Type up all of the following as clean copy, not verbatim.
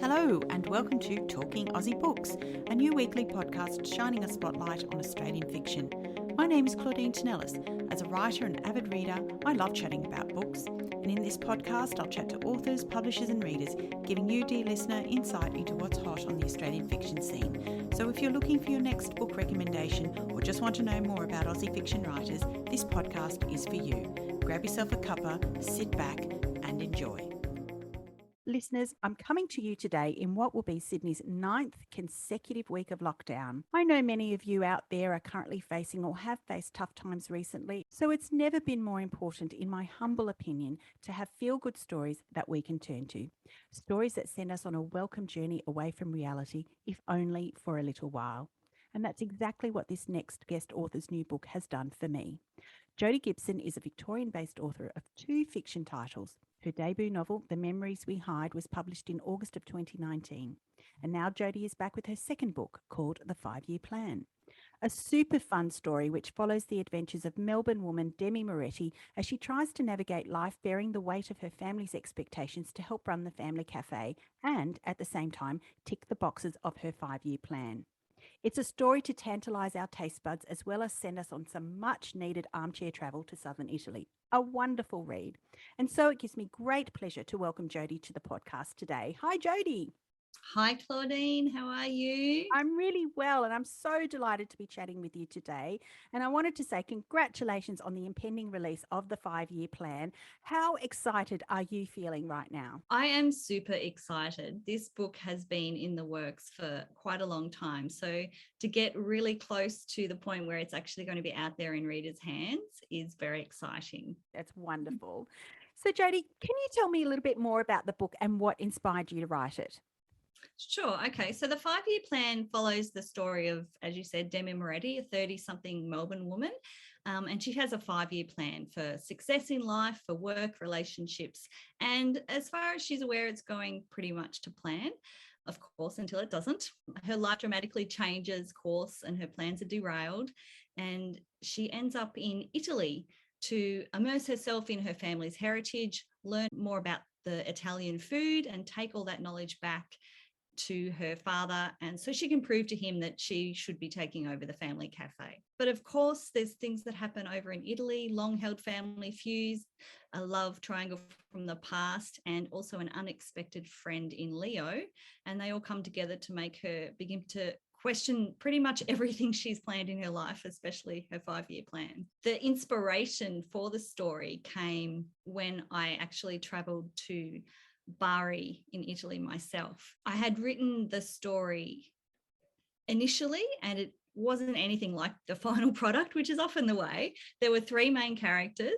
Hello and welcome to Talking Aussie Books, a new weekly podcast shining a spotlight on Australian fiction. My name is Claudine Tinellis. As a writer and avid reader, I love chatting about books. And in this podcast, I'll chat to authors, publishers and readers, giving you, dear listener, insight into what's hot on the Australian fiction scene. So if you're looking for your next book recommendation or just want to know more about Aussie fiction writers, this podcast is for you. Grab yourself a cuppa, sit back and enjoy. Listeners, I'm coming to you today in what will be Sydney's 9th consecutive week of lockdown. I know many of you out there are currently facing or have faced tough times recently, so it's never been more important, in my humble opinion, to have feel-good stories that we can turn to. Stories that send us on a welcome journey away from reality, if only for a little while. And that's exactly what this next guest author's new book has done for me. Jodi Gibson is a Victorian-based author of 2 fiction titles. Her debut novel, The Memories We Hide, was published in August of 2019. And now Jodi is back with her second book called The 5-Year Plan. A super fun story which follows the adventures of Melbourne woman Demi Moretti as she tries to navigate life bearing the weight of her family's expectations to help run the family cafe and, at the same time, tick the boxes of her 5-year plan. It's a story to tantalise our taste buds as well as send us on some much needed armchair travel to southern Italy. A wonderful read. And so it gives me great pleasure to welcome Jodi to the podcast today. Hi, Jodi. Hi, Claudine. How are you? I'm really well, and I'm so delighted to be chatting with you today. And I wanted to say congratulations on the impending release of the 5-year plan. How excited are you feeling right now? I am super excited. This book has been in the works for quite a long time. So to get really close to the point where it's actually going to be out there in readers' hands is very exciting. That's wonderful. So, Jodi, can you tell me a little bit more about the book and what inspired you to write it? Sure. Okay. So the 5-year plan follows the story of, as you said, Demi Moretti, a 30-something Melbourne woman. And she has a 5-year plan for success in life, for work, relationships. And as far as she's aware, it's going pretty much to plan, of course, until it doesn't. Her life dramatically changes course and her plans are derailed. And she ends up in Italy to immerse herself in her family's heritage, learn more about the Italian food and take all that knowledge back to her father, and so she can prove to him that she should be taking over the family cafe. But of course, there's things that happen over in Italy, long-held family feuds, a love triangle from the past, and also an unexpected friend in Leo, and they all come together to make her begin to question pretty much everything she's planned in her life, especially her 5-year plan. The inspiration for the story came when I actually traveled to Bari in Italy myself. I had written the story initially and it wasn't anything like the final product, which is often the way. There were 3 main characters,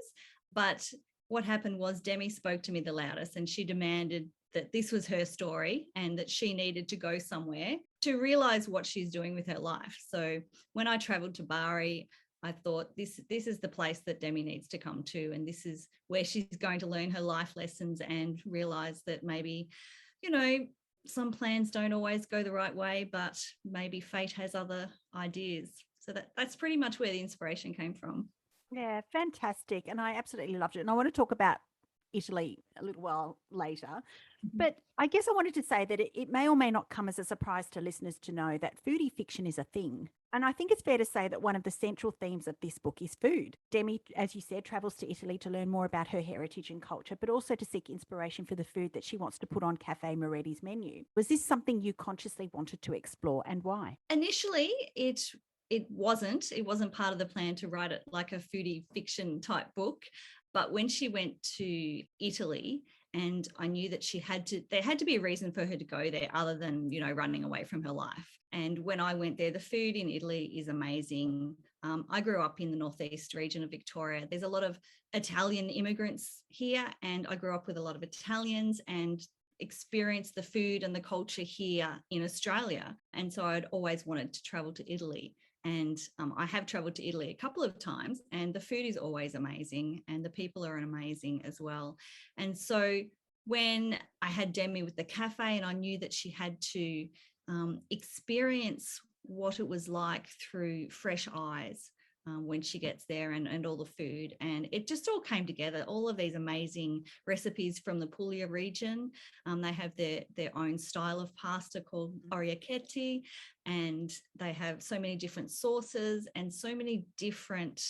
but what happened was Demi spoke to me the loudest and she demanded that this was her story and that she needed to go somewhere to realize what she's doing with her life. So when I traveled to Bari, I thought this is the place that Demi needs to come to, and this is where she's going to learn her life lessons and realize that maybe, some plans don't always go the right way, but maybe fate has other ideas. So that's pretty much where the inspiration came from. Yeah, fantastic. And I absolutely loved it. And I want to talk about Italy a little while later. But I guess I wanted to say that it may or may not come as a surprise to listeners to know that foodie fiction is a thing. And I think it's fair to say that one of the central themes of this book is food. Demi, as you said, travels to Italy to learn more about her heritage and culture, but also to seek inspiration for the food that she wants to put on Cafe Moretti's menu. Was this something you consciously wanted to explore, and why? Initially, it wasn't part of the plan to write it like a foodie fiction type book. But when she went to Italy, and I knew that there had to be a reason for her to go there other than, running away from her life. And when I went there, the food in Italy is amazing. I grew up in the northeast region of Victoria. There's a lot of Italian immigrants here, and I grew up with a lot of Italians and experienced the food and the culture here in Australia. And so I'd always wanted to travel to Italy. And I have traveled to Italy a couple of times, and the food is always amazing and the people are amazing as well. And so when I had Demi with the cafe and I knew that she had to experience what it was like through fresh eyes, when she gets there, and all the food. And it just all came together, all of these amazing recipes from the Puglia region. They have their own style of pasta called orecchiette, and they have so many different sauces and so many different,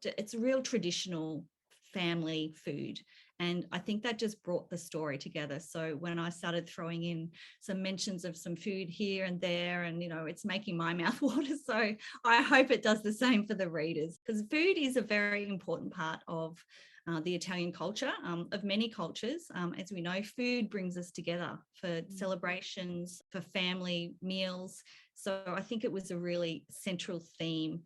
it's real traditional family food. And I think that just brought the story together. So when I started throwing in some mentions of some food here and there, and, it's making my mouth water. So I hope it does the same for the readers, because food is a very important part of the Italian culture, of many cultures. As we know, food brings us together for celebrations, for family meals. So I think it was a really central theme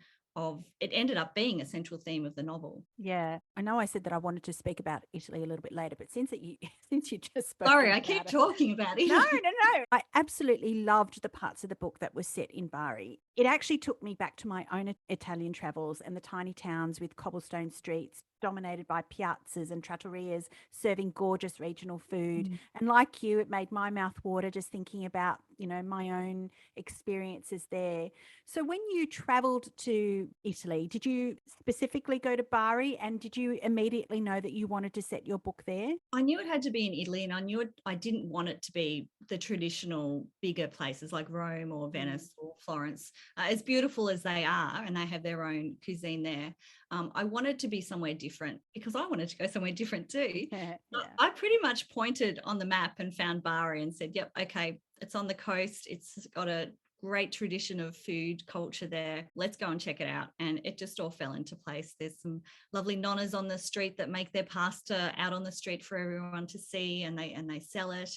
it ended up being a central theme of the novel. Yeah, I know I said that I wanted to speak about Italy a little bit later, but since you just spoke. Sorry, I keep talking about Italy. No. I absolutely loved the parts of the book that were set in Bari. It actually took me back to my own Italian travels and the tiny towns with cobblestone streets dominated by piazzas and trattorias serving gorgeous regional food. And like you, it made my mouth water just thinking about, my own experiences there. So when you traveled to Italy, did you specifically go to Bari, and did you immediately know that you wanted to set your book there? I knew it had to be in Italy, and I knew I didn't want it to be the traditional bigger places like Rome or Venice or Florence, as beautiful as they are, and they have their own cuisine there. I wanted to be somewhere different because I wanted to go somewhere different too. Yeah. I pretty much pointed on the map and found Bari and said, yep, okay, it's on the coast. It's got a great tradition of food culture there. Let's go and check it out. And it just all fell into place. There's some lovely nonnas on the street that make their pasta out on the street for everyone to see, and they sell it.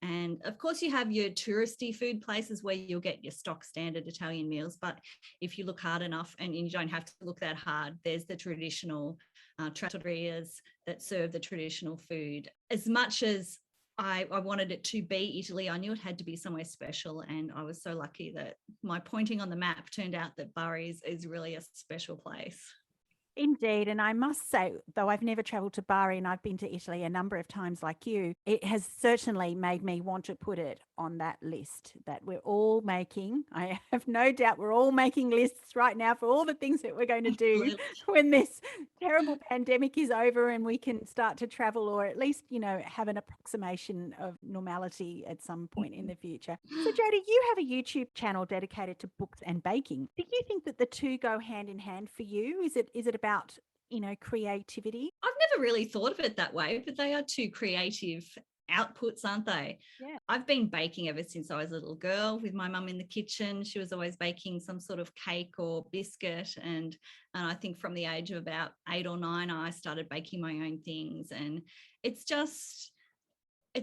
And of course, you have your touristy food places where you'll get your stock standard Italian meals. But if you look hard enough, and you don't have to look that hard, there's the traditional trattorias that serve the traditional food. As much as I wanted it to be Italy, I knew it had to be somewhere special. And I was so lucky that my pointing on the map turned out that Bari is really a special place. Indeed. And I must say, though I've never traveled to Bari and I've been to Italy a number of times like you, it has certainly made me want to put it on that list that we're all making. I have no doubt we're all making lists right now for all the things that we're going to do when this terrible pandemic is over and we can start to travel, or at least, have an approximation of normality at some point in the future. So Jodi, you have a YouTube channel dedicated to books and baking. Do you think that the two go hand in hand for you? Is it about, creativity? I've never really thought of it that way, but they are two creative outputs, aren't they? Yeah. I've been baking ever since I was a little girl with my mum in the kitchen. She was always baking some sort of cake or biscuit. And I think from the age of about 8 or 9, I started baking my own things. And it's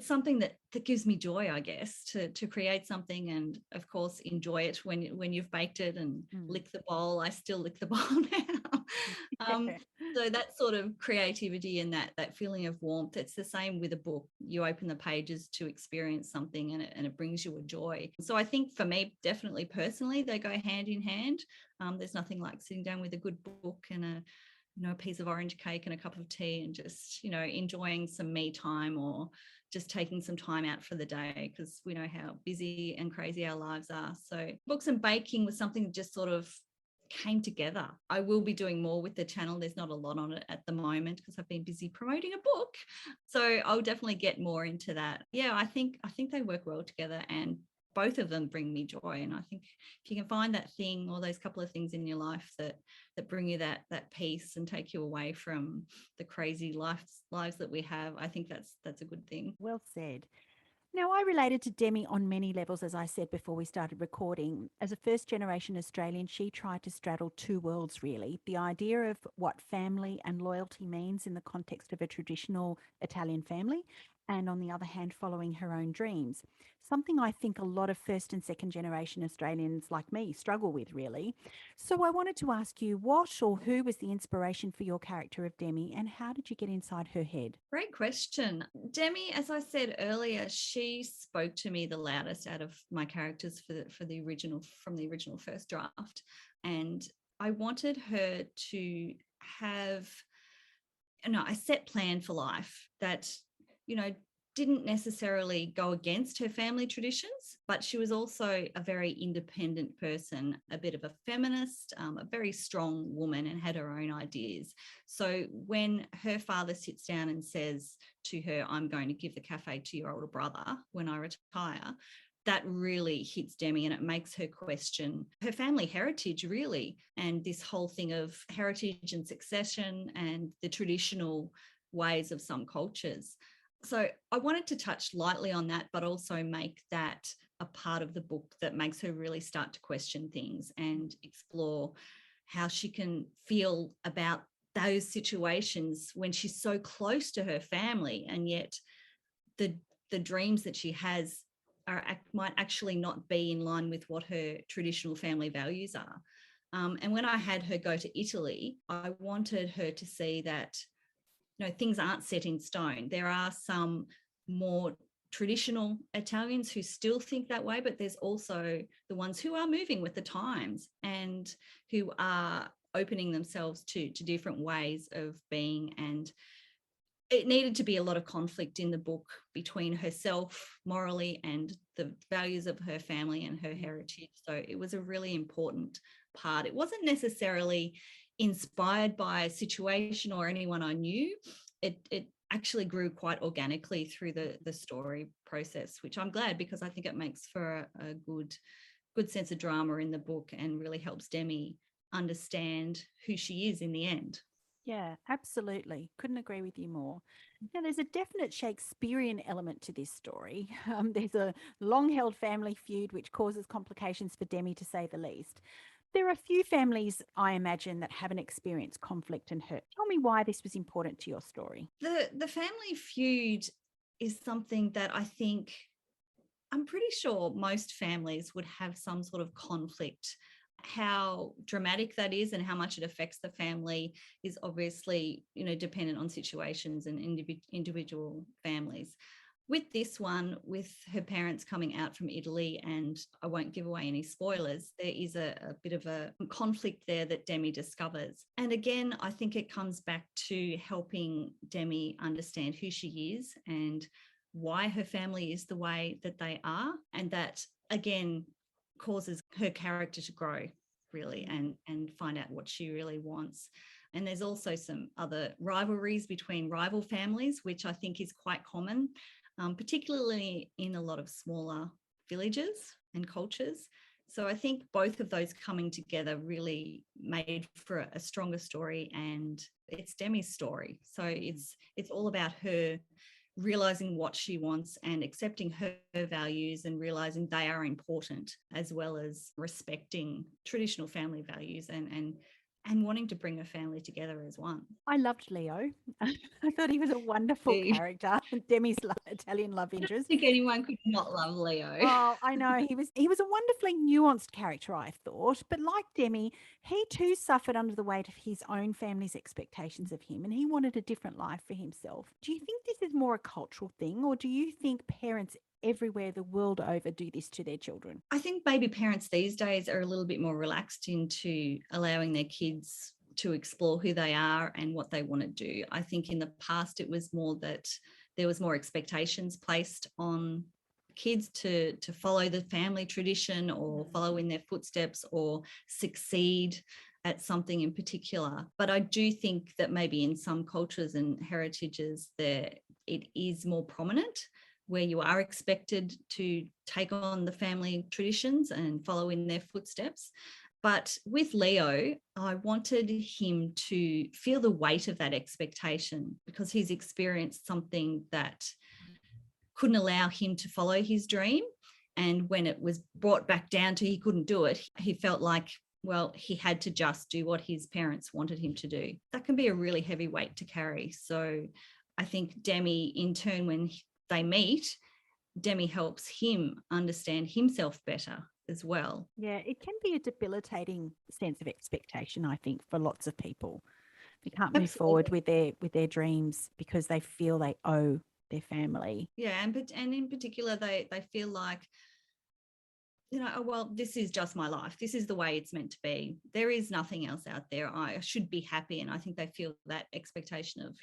something that gives me joy, I guess, to create something and, of course, enjoy it when you've baked it and lick the bowl. I still lick the bowl now. So that sort of creativity and that feeling of warmth, it's the same with a book. You open the pages to experience something and it brings you a joy. So I think for me, definitely personally, they go hand in hand. There's nothing like sitting down with a good book and a piece of orange cake and a cup of tea and just, enjoying some me time, or just taking some time out for the day, because we know how busy and crazy our lives are. So books and baking was something that just sort of came together. I will be doing more with the channel. There's not a lot on it at the moment because I've been busy promoting a book. So I'll definitely get more into that. Yeah, I think they work well together, and both of them bring me joy. And I think if you can find that thing or those couple of things in your life that bring you that peace and take you away from the crazy lives that we have, I think that's a good thing. Well said. Now, I related to Demi on many levels, as I said before we started recording. As a first-generation Australian, she tried to straddle two worlds, really. The idea of what family and loyalty means in the context of a traditional Italian family, and on the other hand, following her own dreams. Something I think a lot of first and second generation Australians like me struggle with, really. So I wanted to ask you, what or who was the inspiration for your character of Demi, and how did you get inside her head? Great question. Demi, as I said earlier, she spoke to me the loudest out of my characters from the original first draft. And I wanted her to have a set plan for life that, didn't necessarily go against her family traditions, but she was also a very independent person, a bit of a feminist, a very strong woman, and had her own ideas. So when her father sits down and says to her, I'm going to give the cafe to your older brother when I retire, that really hits Demi, and it makes her question her family heritage, really, and this whole thing of heritage and succession and the traditional ways of some cultures. So I wanted to touch lightly on that, but also make that a part of the book that makes her really start to question things and explore how she can feel about those situations when she's so close to her family, and yet the dreams that she has might actually not be in line with what her traditional family values are. And when I had her go to Italy, I wanted her to see that things aren't set in stone. There are some more traditional Italians who still think that way, but there's also the ones who are moving with the times and who are opening themselves to different ways of being. And it needed to be a lot of conflict in the book between herself morally and the values of her family and her heritage. So it was a really important part. It wasn't necessarily inspired by a situation or anyone I knew. It actually grew quite organically through the story process, which I'm glad, because I think it makes for a good sense of drama in the book and really helps Demi understand who she is in the end. Yeah, absolutely. Couldn't agree with you more. Now, there's a definite Shakespearean element to this story. There's a long-held family feud which causes complications for Demi, to say the least. There are a few families, I imagine, that haven't experienced conflict and hurt. Tell me why this was important to your story. The family feud is something that I'm pretty sure most families would have some sort of conflict. How dramatic that is and how much it affects the family is obviously, dependent on situations and individual families. With this one, with her parents coming out from Italy, and I won't give away any spoilers, there is a bit of a conflict there that Demi discovers. And again, I think it comes back to helping Demi understand who she is and why her family is the way that they are. And that, again, causes her character to grow, really, and find out what she really wants. And there's also some other rivalries between rival families, which I think is quite common, particularly in a lot of smaller villages and cultures. So I think both of those coming together really made for a stronger story, and it's Demi's story. So it's all about her realizing what she wants and accepting her values and realizing they are important, as well as respecting traditional family values and wanting to bring a family together as one. I loved Leo. I thought he was a wonderful character. Demi's Italian love I don't interest. think anyone could not love Leo. Oh, I know. He was a wonderfully nuanced character, I thought. But like Demi, he too suffered under the weight of his own family's expectations of him, and he wanted a different life for himself. Do you think this is more a cultural thing, or do you think parents everywhere the world over do this to their children? I think baby parents these days are a little bit more relaxed into allowing their kids to explore who they are and what they want to do. I think in the past it was more that there was more expectations placed on kids to follow the family tradition or follow in their footsteps or succeed at something in particular. But I do think that maybe in some cultures and heritages it is more prominent, where you are expected to take on the family traditions and follow in their footsteps. But with Leo, I wanted him to feel the weight of that expectation, because he's experienced something that couldn't allow him to follow his dream. And when it was brought back down to he couldn't do it, he felt like, well, he had to just do what his parents wanted him to do. That can be a really heavy weight to carry. So I think Demi, in turn, when they meet, Demi helps him understand himself better as well. Yeah, it can be a debilitating sense of expectation, I think, for lots of people. They can't move forward with their dreams because they feel they owe their family. Yeah, and in particular, they feel like, oh, well, this is just my life. This is the way it's meant to be. There is nothing else out there. I should be happy. And I think they feel that expectation of,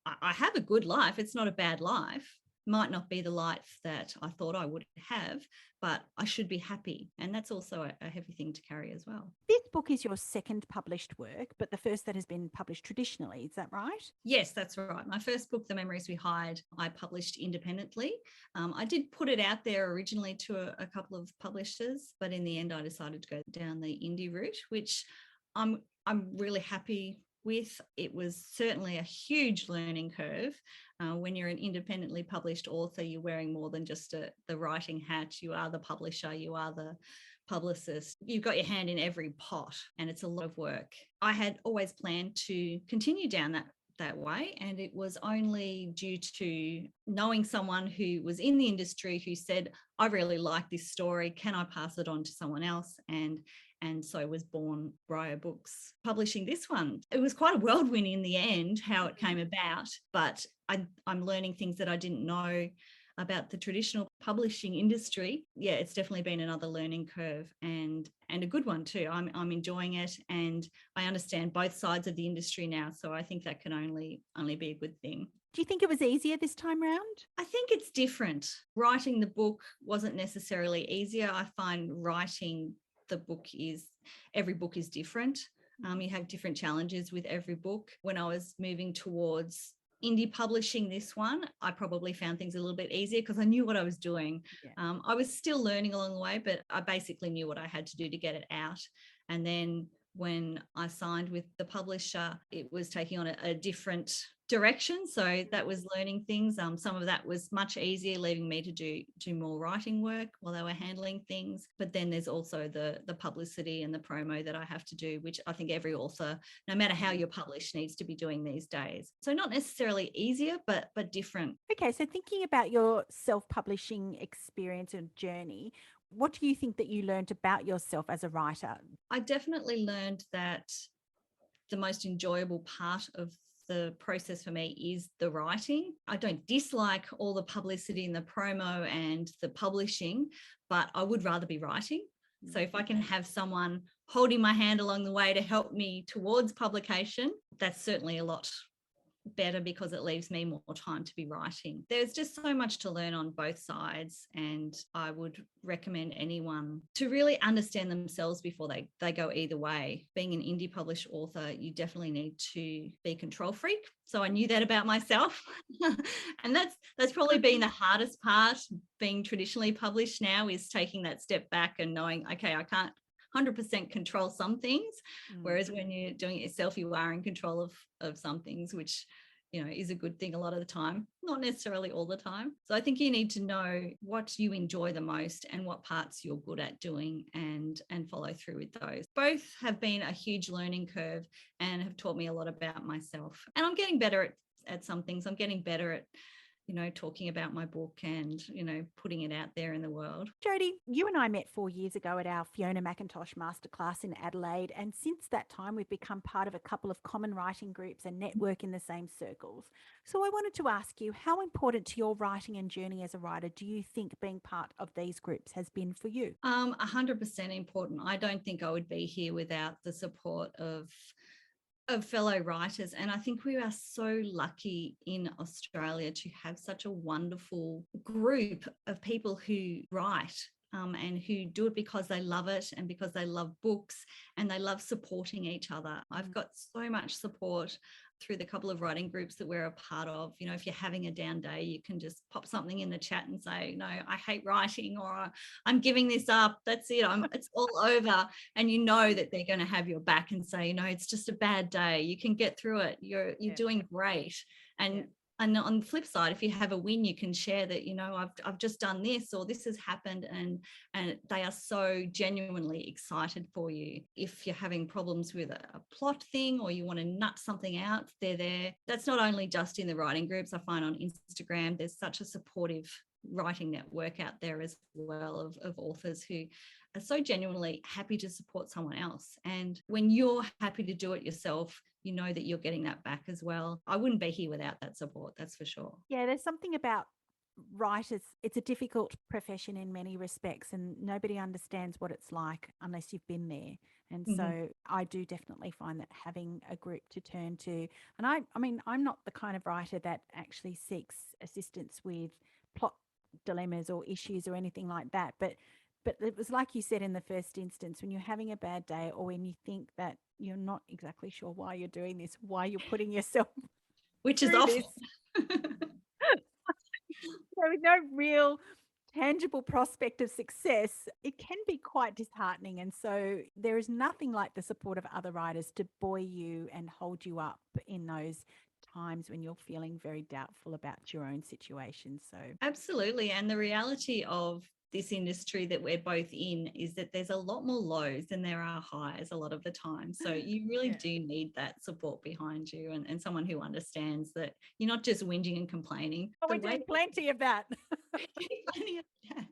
I have a good life. It's not a bad life. might not be the life that I thought I would have, but I should be happy. And that's also a heavy thing to carry as well. This book is your second published work, but the first that has been published traditionally. Is that right? Yes, that's right. My first book, The Memories We Hide, I published independently. I did put it out there originally to a couple of publishers, but in the end, I decided to go down the indie route, which I'm really happy with. It was certainly a huge learning curve. When you're an independently published author, you're wearing more than just the writing hat. You are the publisher, you are the publicist. You've got your hand in every pot, and it's a lot of work. I had always planned to continue down that way, and it was only due to knowing someone who was in the industry who said, I really like this story, can I pass it on to someone else? And so was born Brio Books publishing this one. It was quite a whirlwind in the end, how it came about, but I'm learning things that I didn't know about the traditional publishing industry. Yeah, it's definitely been another learning curve, and a good one too. I'm enjoying it, and I understand both sides of the industry now, so I think that can only be a good thing. Do you think it was easier this time round? I think it's different. Writing the book wasn't necessarily easier. I find writing the book every book is different. You have different challenges with every book. When I was moving towards indie publishing this one, I probably found things a little bit easier because I knew what I was doing. Yeah. I was still learning along the way, but I basically knew what I had to do to get it out. And then when I signed with the publisher, it was taking on a different direction. So that was learning things. Some of that was much easier, leaving me to do more writing work while they were handling things. But then there's also the publicity and the promo that I have to do, which I think every author, no matter how you're published, needs to be doing these days. So not necessarily easier, but different. Okay, so thinking about your self-publishing experience and journey, what do you think that you learned about yourself as a writer? I definitely learned that the most enjoyable part of the process for me is the writing. I don't dislike all the publicity and the promo and the publishing, but I would rather be writing. So if I can have someone holding my hand along the way to help me towards publication, that's certainly a lot better because it leaves me more time to be writing. There's just so much to learn on both sides, and I would recommend anyone to really understand themselves before they go either way. Being an indie published author, you definitely need to be a control freak. So I knew that about myself. And that's probably been the hardest part. Being traditionally published now is taking that step back and knowing, okay, I can't 100% control some things, whereas when you're doing it yourself, you are in control of some things, which is a good thing a lot of the time, not necessarily all the time. So I think you need to know what you enjoy the most and what parts you're good at doing, and follow through with those. Both have been a huge learning curve and have taught me a lot about myself, and I'm getting better at some things. I'm getting better at talking about my book and, putting it out there in the world. Jodi, you and I met 4 years ago at our Fiona McIntosh masterclass in Adelaide. And since that time, we've become part of a couple of common writing groups and network in the same circles. So I wanted to ask you, how important to your writing and journey as a writer do you think being part of these groups has been for you? 100% important. I don't think I would be here without the support of fellow writers, and I think we are so lucky in Australia to have such a wonderful group of people who write and who do it because they love it and because they love books and they love supporting each other. I've got so much support through the couple of writing groups that we're a part of. If you're having a down day, you can just pop something in the chat and say, no, I hate writing, or I'm giving this up. That's it. It's all over. And that they're going to have your back and say, it's just a bad day. You can get through it. You're doing great. And on the flip side, if you have a win, you can share that, I've just done this, or this has happened, and they are so genuinely excited for you. If you're having problems with a plot thing, or you want to nut something out, they're there. That's not only just in the writing groups. I find on Instagram, there's such a supportive writing network out there as well of authors who are so genuinely happy to support someone else. And when you're happy to do it yourself, that you're getting that back as well. I wouldn't be here without that support, that's for sure. Yeah, there's something about writers. It's a difficult profession in many respects, and nobody understands what it's like unless you've been there. And Mhm. so I do definitely find that having a group to turn to, and I mean, I'm not the kind of writer that actually seeks assistance with plot dilemmas or issues or anything like that. But it was like you said in the first instance, when you're having a bad day or when you think that you're not exactly sure why you're doing this, why you're putting yourself Which is through awful. this, with no real tangible prospect of success, it can be quite disheartening. And so there is nothing like the support of other writers to buoy you and hold you up in those times when you're feeling very doubtful about your own situation. So Absolutely. And the reality of this industry that we're both in is that there's a lot more lows than there are highs a lot of the time. So you really do need that support behind you and someone who understands that you're not just whinging and complaining. we're doing plenty of that. Plenty of that.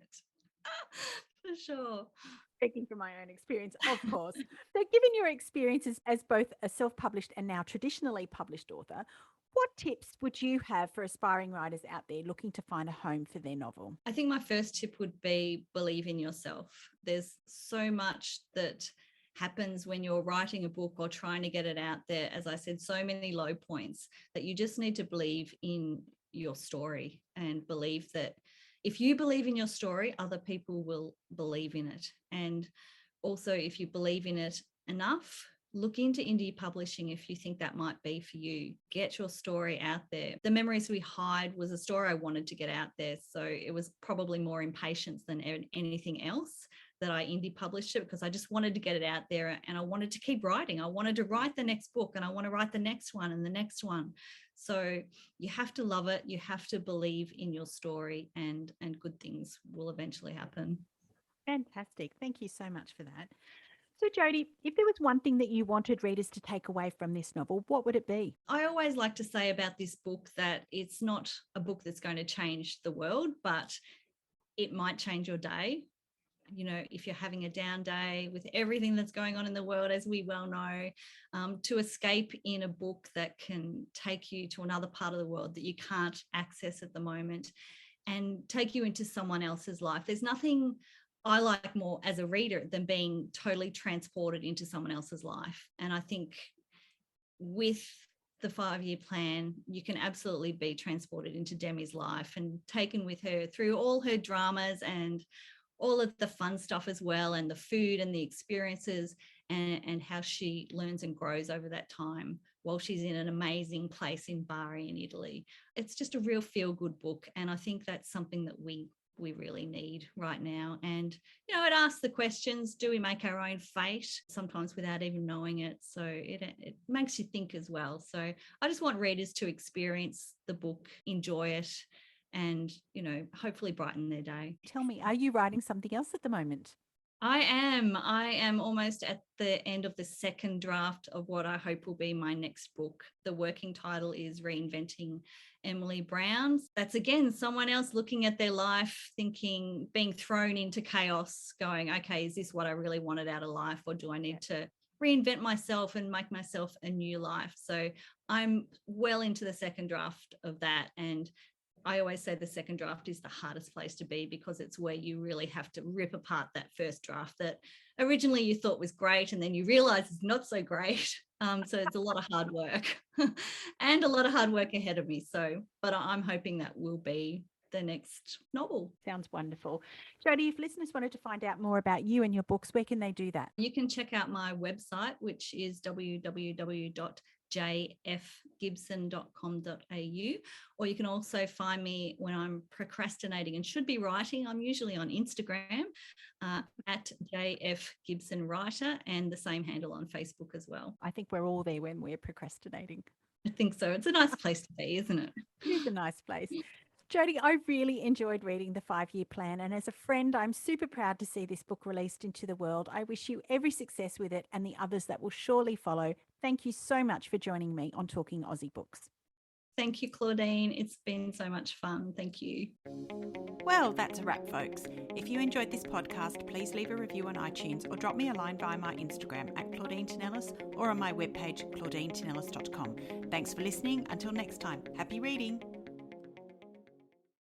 For sure. Speaking from my own experience, of course. So given your experiences as both a self-published and now traditionally published author, what tips would you have for aspiring writers out there looking to find a home for their novel? I think my first tip would be believe in yourself. There's so much that happens when you're writing a book or trying to get it out there. As I said, so many low points that you just need to believe in your story and believe that if you believe in your story, other people will believe in it. And also, if you believe in it enough, look into indie publishing if you think that might be for you. Get your story out there. The Memories We Hide was a story I wanted to get out there. So it was probably more impatience than anything else that I indie published it, because I just wanted to get it out there and I wanted to keep writing. I wanted to write the next book and I want to write the next one and the next one. So you have to love it. You have to believe in your story and good things will eventually happen. Fantastic. Thank you so much for that. So, Jodi, if there was one thing that you wanted readers to take away from this novel, what would it be? I always like to say about this book that it's not a book that's going to change the world, but it might change your day. You know, if you're having a down day with everything that's going on in the world, as we well know, to escape in a book that can take you to another part of the world that you can't access at the moment and take you into someone else's life. There's nothing I like more as a reader than being totally transported into someone else's life. And I think with the 5-year plan, you can absolutely be transported into Demi's life and taken with her through all her dramas and all of the fun stuff as well, and the food and the experiences and how she learns and grows over that time while she's in an amazing place in Bari in Italy. It's just a real feel-good book. And I think that's something that we really need right now. And, you know, it asks the questions, do we make our own fate? Sometimes without even knowing it. So it makes you think as well. So I just want readers to experience the book, enjoy it, and, you know, hopefully brighten their day. Tell me, are you writing something else at the moment? I am almost at the end of the second draft of what I hope will be my next book. The working title is Reinventing Emily Brown's. That's again someone else looking at their life, thinking, being thrown into chaos, going, okay, is this what I really wanted out of life, or do I need to reinvent myself and make myself a new life? So I'm well into the second draft of that, and I always say the second draft is the hardest place to be, because it's where you really have to rip apart that first draft that originally you thought was great and then you realize it's not so great. So it's a lot of hard work and a lot of hard work ahead of me. So, but I'm hoping that will be the next novel. Sounds wonderful. Jodi, if listeners wanted to find out more about you and your books, where can they do that? You can check out my website, which is www.jfgibson.com.au, or you can also find me when I'm procrastinating and should be writing. I'm usually on Instagram at jfgibsonwriter, and the same handle on Facebook as well. I think we're all there when we're procrastinating. I think so. It's a nice place to be, isn't it? It is a nice place. Jodi, I really enjoyed reading the 5-year plan, and as a friend, I'm super proud to see this book released into the world. I wish you every success with it and the others that will surely follow. Thank you so much for joining me on Talking Aussie Books. Thank you, Claudine. It's been so much fun. Thank you. Well, that's a wrap, folks. If you enjoyed this podcast, please leave a review on iTunes or drop me a line via my Instagram at Claudine Tinellis or on my webpage, claudinetинellis.com. Thanks for listening. Until next time, happy reading.